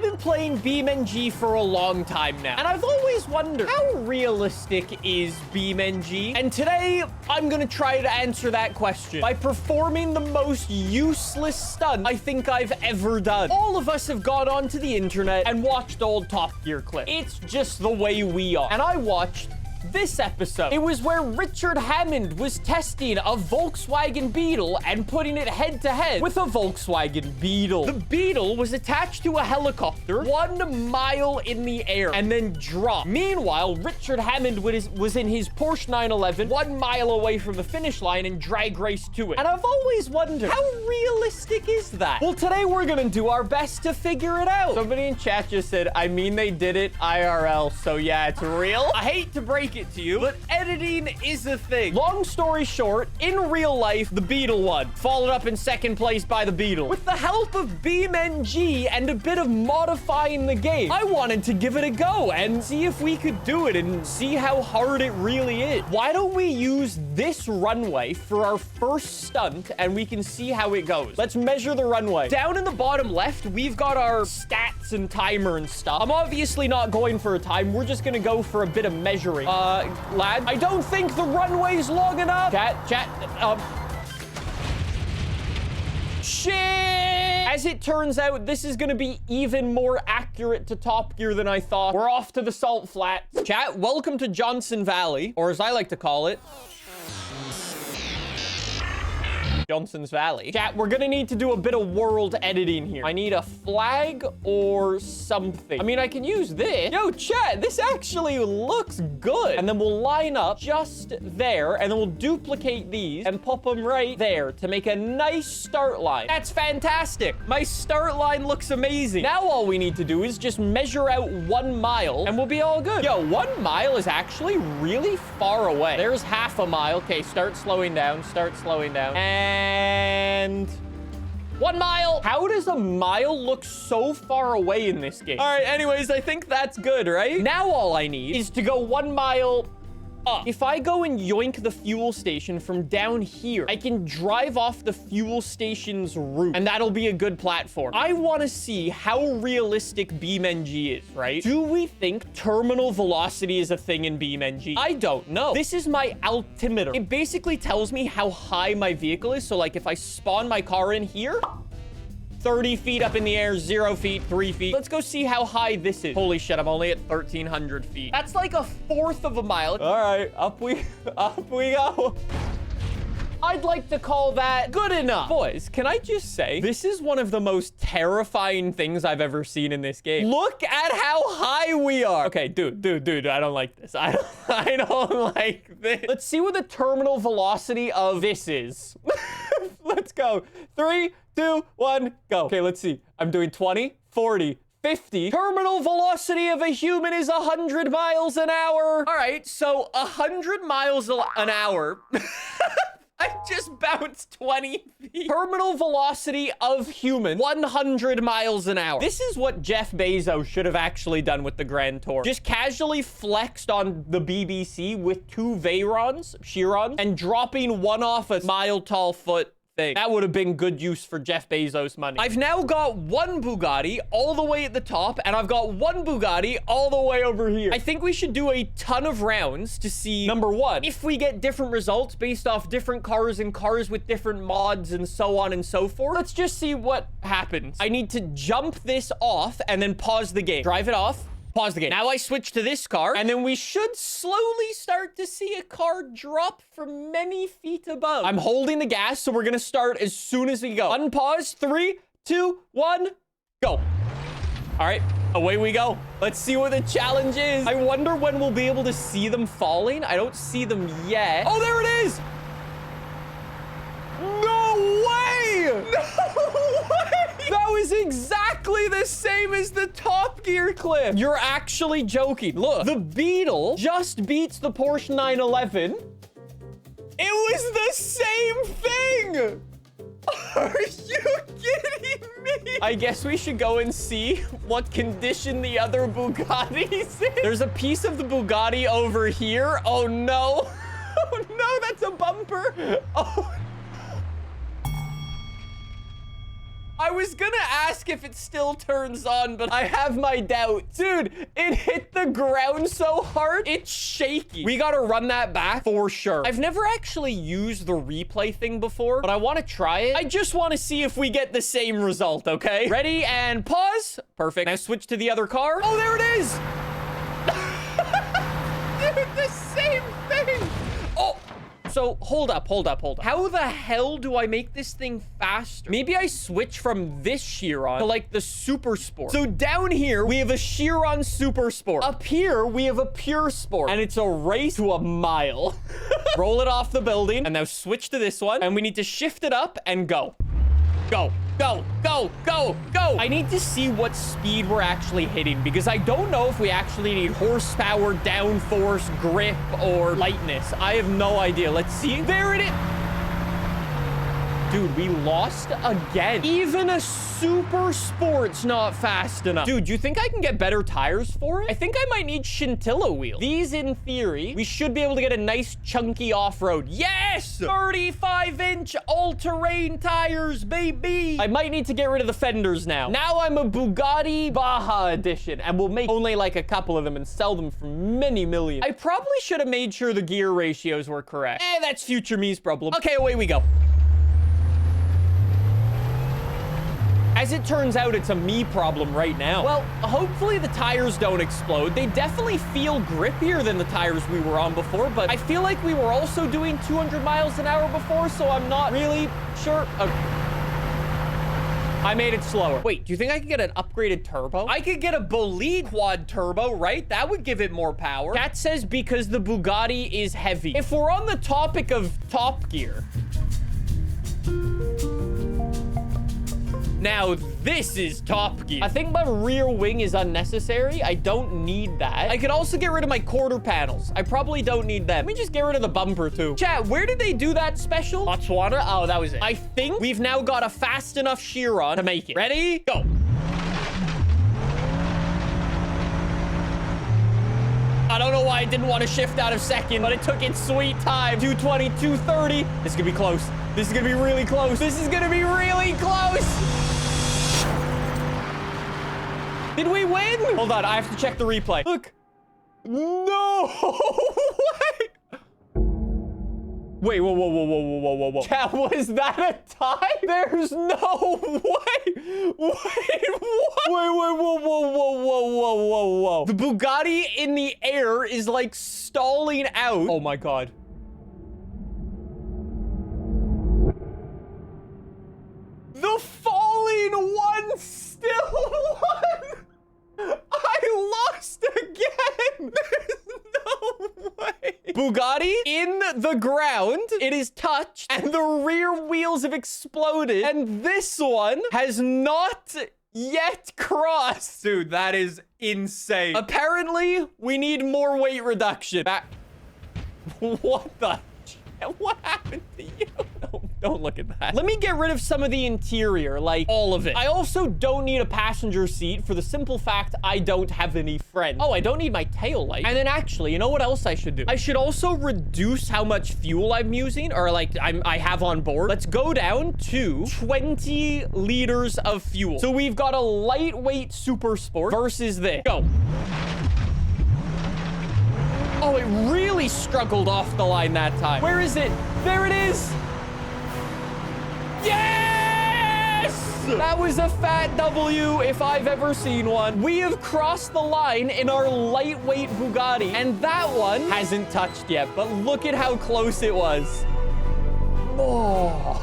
been playing BeamNG for a long time now, and I've always wondered, how realistic is BeamNG? And today, I'm gonna try to answer that question by performing the most useless stunt I think I've ever done. All of us have gone onto the internet and watched old Top Gear clips. It's just the way we are. And I watched this episode. It was where Richard Hammond was testing a Volkswagen Beetle and putting it head-to-head with a Volkswagen Beetle. The Beetle was attached to a helicopter 1 mile in the air and then dropped. Meanwhile, Richard Hammond was in his Porsche 911 1 mile away from the finish line and drag raced to it. And I've always wondered, how realistic is that? Well, today we're gonna do our best to figure it out. Somebody in chat just said, I mean, they did it IRL, so yeah, it's real. I hate to break it to you, but editing is a thing. Long story short, in real life, the Beetle won, followed up in second place by the Beetle. With the help of BeamNG and a bit of modifying the game, I wanted to give it a go and see if we could do it and see how hard it really is. Why don't we use this runway for our first stunt and we can see how it goes? Let's measure the runway. Down in the bottom left, we've got our stats and timer and stuff. I'm obviously not going for a time. We're just gonna go for a bit of measuring. Lad, I don't think the runway's long enough. Shit! As it turns out, this is gonna be even more accurate to Top Gear than I thought. We're off to the salt flats. Chat, welcome to Johnson Valley, or as I like to call it, Johnson's Valley. Chat, we're gonna need to do a bit of world editing here. I need a flag or something. I mean, I can use this. Yo, chat, this actually looks good. And then we'll line up just there, and then we'll duplicate these and pop them right there to make a nice start line. That's fantastic. My start line looks amazing. Now all we need to do is just measure out 1 mile, and we'll be all good. Yo, 1 mile is actually really far away. There's half a mile. Okay, start slowing down. And 1 mile. How does a mile look so far away in this game? All right, anyways, I think that's good, right? Now all I need is to go 1 mile up. If I go and yoink the fuel station from down here, I can drive off the fuel station's roof, and that'll be a good platform. I want to see how realistic BeamNG is, right? Do we think terminal velocity is a thing in BeamNG? I don't know. This is my altimeter. It basically tells me how high my vehicle is. So like if I spawn my car in here, 30 feet up in the air, 0 feet, 3 feet. Let's go see how high this is. Holy shit, I'm only at 1,300 feet. That's like 1/4 of a mile. All right, up we go. I'd like to call that good enough. Boys, can I just say, this is one of the most terrifying things I've ever seen in this game. Look at how high we are. Okay, dude, I don't like this. I don't like this. Let's see what the terminal velocity of this is. Let's go. 3, 2, 1, go. Okay, let's see. I'm doing 20, 40, 50. Terminal velocity of a human is 100 miles an hour. All right, so 100 miles an hour. I just bounced 20 feet. Terminal velocity of human, 100 miles an hour. This is what Jeff Bezos should have actually done with the Grand Tour. Just casually flexed on the BBC with 2 Chirons, and dropping one off a mile-tall foot thing. That would have been good use for Jeff Bezos money. I've now got 1 Bugatti all the way at the top, and I've got 1 Bugatti all the way over here. I think we should do a ton of rounds to see, number 1, if we get different results based off different cars and cars with different mods and so on and so forth. Let's just see what happens. I need to jump this off and then pause the game. Drive it off. Pause the game. Now I switch to this car, and then we should slowly start to see a car drop from many feet above. I'm holding the gas, so we're gonna start as soon as we go. Unpause. 3, 2, 1, go. All right, away we go. Let's see what the challenge is. I wonder when we'll be able to see them falling. I don't see them yet. Oh, there it is. No way! No way! That was exactly the same as the Top Gear clip. You're actually joking. Look, the Beetle just beats the Porsche 911. It was the same thing. Are you kidding me? I guess we should go and see what condition the other Bugatti's in. There's a piece of the Bugatti over here. Oh, no. Oh, no, that's a bumper. Oh, I was gonna ask if it still turns on, but I have my doubts. Dude, it hit the ground so hard, it's shaky. We gotta run that back for sure. I've never actually used the replay thing before, but I want to try it. I just want to see if we get the same result, okay? Ready and pause. Perfect. Now switch to the other car. Oh, there it is. Dude, the same thing. Oh, so hold up. How the hell do I make this thing faster? Maybe I switch from this Chiron to like the Super Sport. So down here, we have a Chiron Super Sport. Up here, we have a Pure Sport. And it's a race to a mile. Roll it off the building. And now switch to this one. And we need to shift it up and go. Go. Go, go, go, go. I need to see what speed we're actually hitting because I don't know if we actually need horsepower, downforce, grip, or lightness. I have no idea. Let's see. There it is. Dude, we lost again. Even a Super Sport's not fast enough. Dude, do you think I can get better tires for it? I think I might need Scintilla wheels. These, in theory, we should be able to get a nice chunky off-road. Yes! 35-inch all-terrain tires, baby! I might need to get rid of the fenders now. Now I'm a Bugatti Baja edition, and we'll make only like a couple of them and sell them for many millions. I probably should have made sure the gear ratios were correct. That's future me's problem. Okay, away we go. As it turns out, it's a me problem right now. Well, hopefully the tires don't explode. They definitely feel grippier than the tires we were on before, but I feel like we were also doing 200 miles an hour before, so I'm not really sure. Okay. I made it slower. Wait, do you think I could get an upgraded turbo? I could get a bolide quad turbo, right? That would give it more power. That says because the Bugatti is heavy. If we're on the topic of Top Gear, now, this is Top Gear. I think my rear wing is unnecessary. I don't need that. I could also get rid of my quarter panels. I probably don't need them. Let me just get rid of the bumper, too. Chat, where did they do that special? Botswana? Oh, that was it. I think we've now got a fast enough Chiron to make it. Ready? Go. I don't know why I didn't want to shift out of second, but it took its sweet time. 220, 230. This is gonna be close. This is gonna be really close. This is gonna be really close. Did we win? Hold on, I have to check the replay. Look. No! Wait, whoa. Chat, was that a tie? There's no way. Wait, what? Whoa. The Bugatti in the air is like stalling out. Oh my God. The falling one still won. I lost again. There's no way. Bugatti in the ground. It is touched and the rear wheels have exploded. And this one has not yet crossed. Dude, that is insane. Apparently, we need more weight reduction. What the? What happened to you? No, don't look at that. Let me get rid of some of the interior, like all of it. I also don't need a passenger seat for the simple fact I don't have any friends. Oh, I don't need my tail light. And then actually, you know what else I should do? I should also reduce how much fuel I'm using or like I have on board. Let's go down to 20 liters of fuel. So we've got a lightweight Super Sport versus this. Go. Oh, it really struggled off the line that time. Where is it? There it is. Yes! That was a fat W if I've ever seen one. We have crossed the line in our lightweight Bugatti, and that one hasn't touched yet, but look at how close it was. Oh.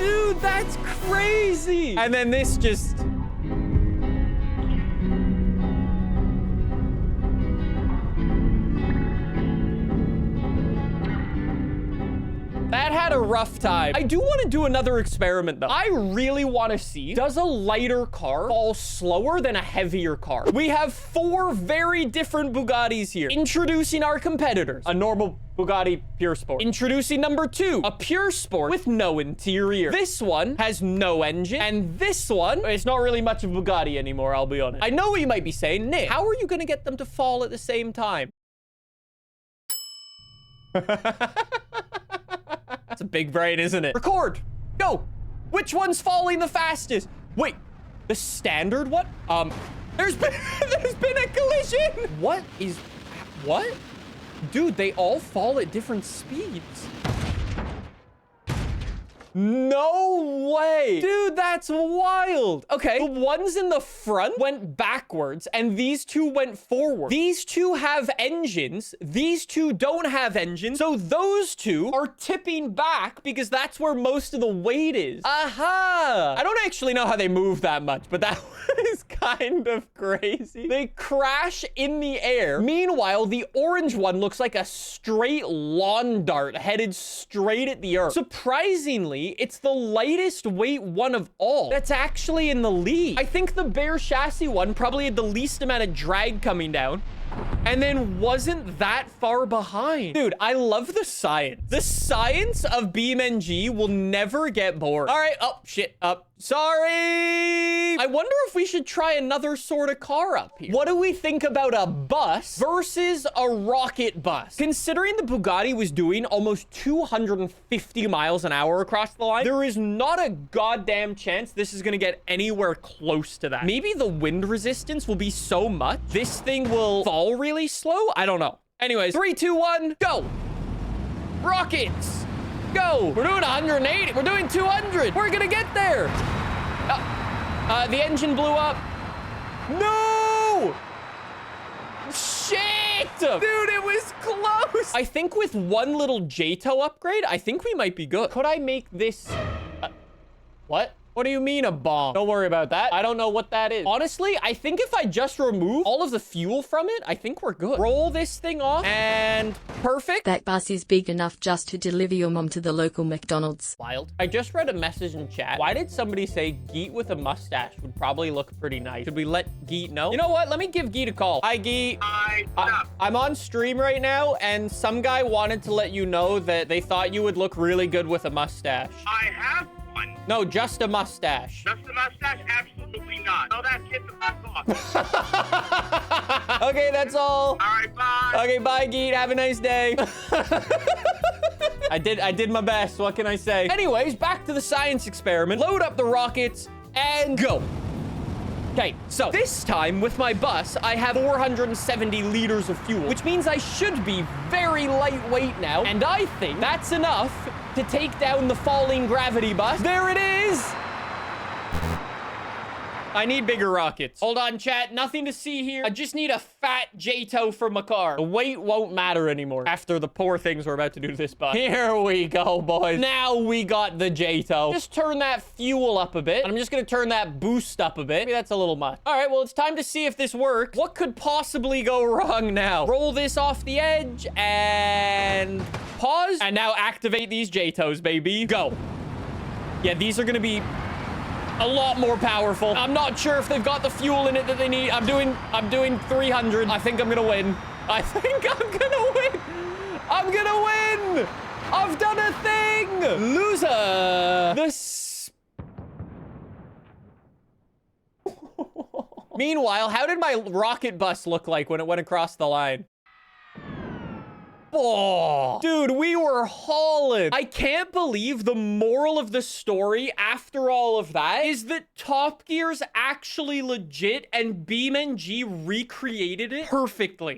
Dude, that's crazy. And then this just... That had a rough time. I do want to do another experiment, though. I really want to see, does a lighter car fall slower than a heavier car? We have 4 very different Bugattis here. Introducing our competitors. A normal Bugatti Pure Sport. Introducing number 2, a Pure Sport with no interior. This one has no engine, and this one, it's not really much of a Bugatti anymore, I'll be honest. I know what you might be saying, Nick, how are you going to get them to fall at the same time? It's a big brain, isn't it? Record. Go. Which one's falling the fastest? Wait, the standard one? There's been, there's been a collision. What? Dude, they all fall at different speeds. No way. Dude, that's wild. Okay, the ones in the front went backwards and these two went forward. These two have engines. These two don't have engines. So those two are tipping back because that's where most of the weight is. Aha. I don't actually know how they move that much, but that is kind of crazy. They crash in the air. Meanwhile, the orange one looks like a straight lawn dart headed straight at the earth. Surprisingly, it's the lightest weight one of all that's actually in the lead. I think the bare chassis one probably had the least amount of drag coming down and then wasn't that far behind. Dude, I love the science. The science of BeamNG will never get bored. All right. Oh, shit. Sorry. I wonder if we should try another sort of car up here. What do we think about a bus versus a rocket bus? Considering the Bugatti was doing almost 250 miles an hour across the line, there is not a goddamn chance this is going to get anywhere close to that. Maybe the wind resistance will be so much this thing will fall really slow. I don't know. Anyways, 3, 2, 1, go. Rockets. Go. We're doing 180. We're doing 200. We're gonna get there. The engine blew up. No! Shit! Dude, it was close. I think with one little JTO upgrade, I think we might be good. Could I make this... what? What do you mean a bomb? Don't worry about that. I don't know what that is. Honestly, I think if I just remove all of the fuel from it, I think we're good. Roll this thing off and perfect. That bus is big enough just to deliver your mom to the local McDonald's. Wild. I just read a message in chat. Why did somebody say Geet with a mustache would probably look pretty nice? Should we let Geet know? You know what? Let me give Geet a call. Hi, Geet. Hi. I'm on stream right now, and some guy wanted to let you know that they thought you would look really good with a mustache. I have one. No, just a mustache. Just a mustache? Absolutely not. No, that kid the fuck off. Okay, that's all. All right, bye. Okay, bye, Geet. Have a nice day. I did my best. What can I say? Anyways, back to the science experiment. Load up the rockets and go. Okay, so this time with my bus, I have 470 liters of fuel, which means I should be very lightweight now. And I think that's enough to take down the falling gravity bus. There it is. I need bigger rockets. Hold on, chat. Nothing to see here. I just need a fat JTO for my car. The weight won't matter anymore after the poor things we're about to do to this bus. Here we go, boys. Now we got the JTO. Just turn that fuel up a bit. And I'm just gonna turn that boost up a bit. Maybe that's a little much. All right, well, it's time to see if this works. What could possibly go wrong now? Roll this off the edge and pause. And now activate these JTOs, baby. Go. Yeah, these are gonna be a lot more powerful. I'm not sure if they've got the fuel in it that they need. I'm doing 300. I think I'm gonna win. I think I'm gonna win. I'm gonna win. I've done a thing. Loser. Meanwhile, how did my rocket bus look like when it went across the line? Oh, dude, we were hauling. I can't believe the moral of the story after all of that is that Top Gear's actually legit and BeamNG recreated it perfectly.